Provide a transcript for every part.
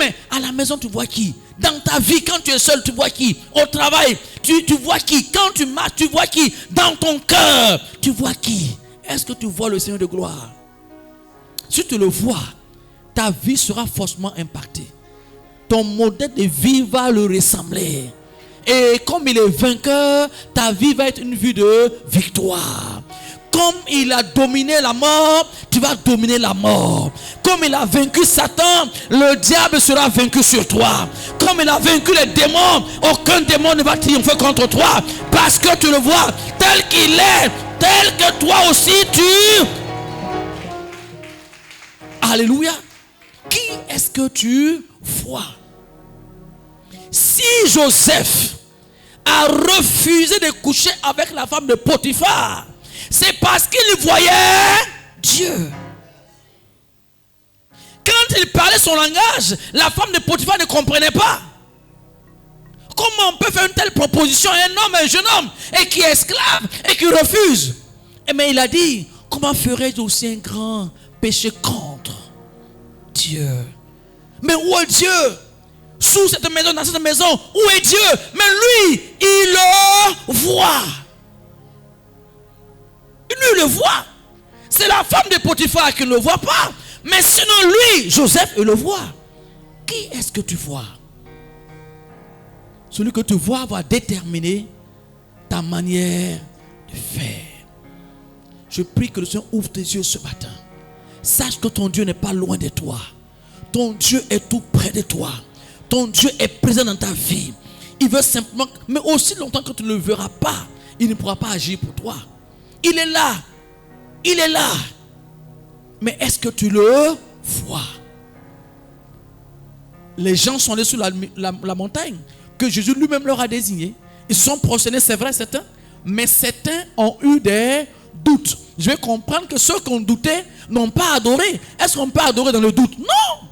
mais à la maison, tu vois qui? Dans ta vie, quand tu es seul, tu vois qui? Au travail, tu vois qui? Quand tu marches, tu vois qui? Dans ton cœur, tu vois qui? Est-ce que tu vois le Seigneur de gloire? Si tu le vois, ta vie sera forcément impactée. Ton modèle de vie va le ressembler. Et comme il est vainqueur, ta vie va être une vie de victoire. Comme il a dominé la mort, tu vas dominer la mort. Comme il a vaincu Satan, le diable sera vaincu sur toi. Comme il a vaincu les démons, aucun démon ne va triompher contre toi. Parce que tu le vois tel qu'il est, tel que toi aussi tu... Alléluia. Qui est-ce que tu vois? Si Joseph a refusé de coucher avec la femme de Potiphar, c'est parce qu'il voyait Dieu. Quand il parlait son langage, la femme de Potiphar ne comprenait pas. Comment on peut faire une telle proposition à un homme, un jeune homme, et qui est esclave, et qui refuse? Mais il a dit, comment ferais-je aussi un grand péché contre Dieu? Mais où est Dieu? Sous cette maison, dans cette maison, où est Dieu? Mais lui, il le voit. Lui, le voit. C'est la femme de Potiphar qui ne le voit pas. Mais sinon, lui, Joseph, il le voit. Qui est-ce que tu vois? Celui que tu vois va déterminer ta manière de faire. Je prie que le Seigneur ouvre tes yeux ce matin. Sache que ton Dieu n'est pas loin de toi. Ton Dieu est tout près de toi. Ton Dieu est présent dans ta vie. Il veut simplement, mais aussi longtemps que tu ne le verras pas, il ne pourra pas agir pour toi. Il est là. Il est là. Mais est-ce que tu le vois? Les gens sont allés sur la montagne que Jésus lui-même leur a désigné. Ils se sont prosternés, c'est vrai, certains. Mais certains ont eu des doutes. Je vais comprendre que ceux qui ont douté n'ont pas adoré. Est-ce qu'on peut adorer dans le doute? Non.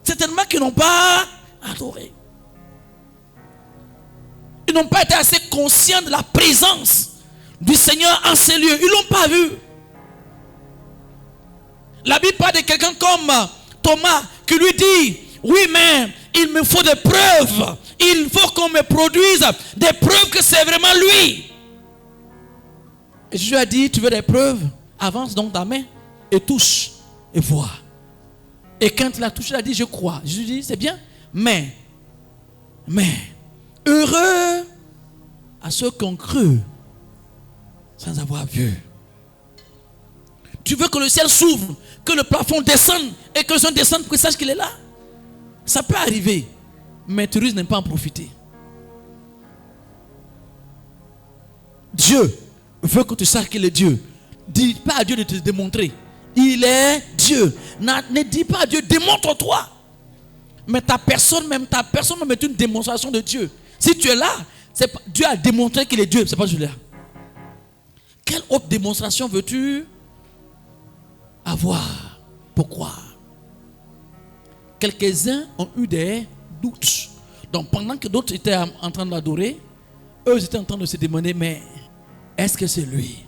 Certainement qu'ils n'ont pas adoré. Ils n'ont pas été assez conscients de la présence du Seigneur en ces lieux. Ils ne l'ont pas vu. La Bible parle de quelqu'un comme Thomas qui lui dit, oui, mais il me faut des preuves. Il faut qu'on me produise des preuves que c'est vraiment lui. Et Jésus a dit, tu veux des preuves? Avance donc ta main et touche et vois. Et quand il a touché, il a dit, je crois. Jésus dit, c'est bien, mais, heureux à ceux qui ont cru sans avoir vu. Tu veux que le ciel s'ouvre, que le plafond descende et que le Seigneur descende pour qu'il sache qu'il est là? Ça peut arriver, mais tu risques de ne pas en profiter. Dieu veut que tu saches qu'il est Dieu. Dis pas à Dieu de te démontrer. Il est Dieu. Ne dis pas à Dieu, démontre-toi. Mais ta personne même est une démonstration de Dieu. Si tu es là, Dieu a démontré qu'il est Dieu. C'est pas Dieu là. Quelle autre démonstration veux-tu avoir? Pourquoi? Quelques-uns ont eu des doutes. Donc pendant que d'autres étaient en train d'adorer, eux étaient en train de se demander, mais est-ce que c'est lui?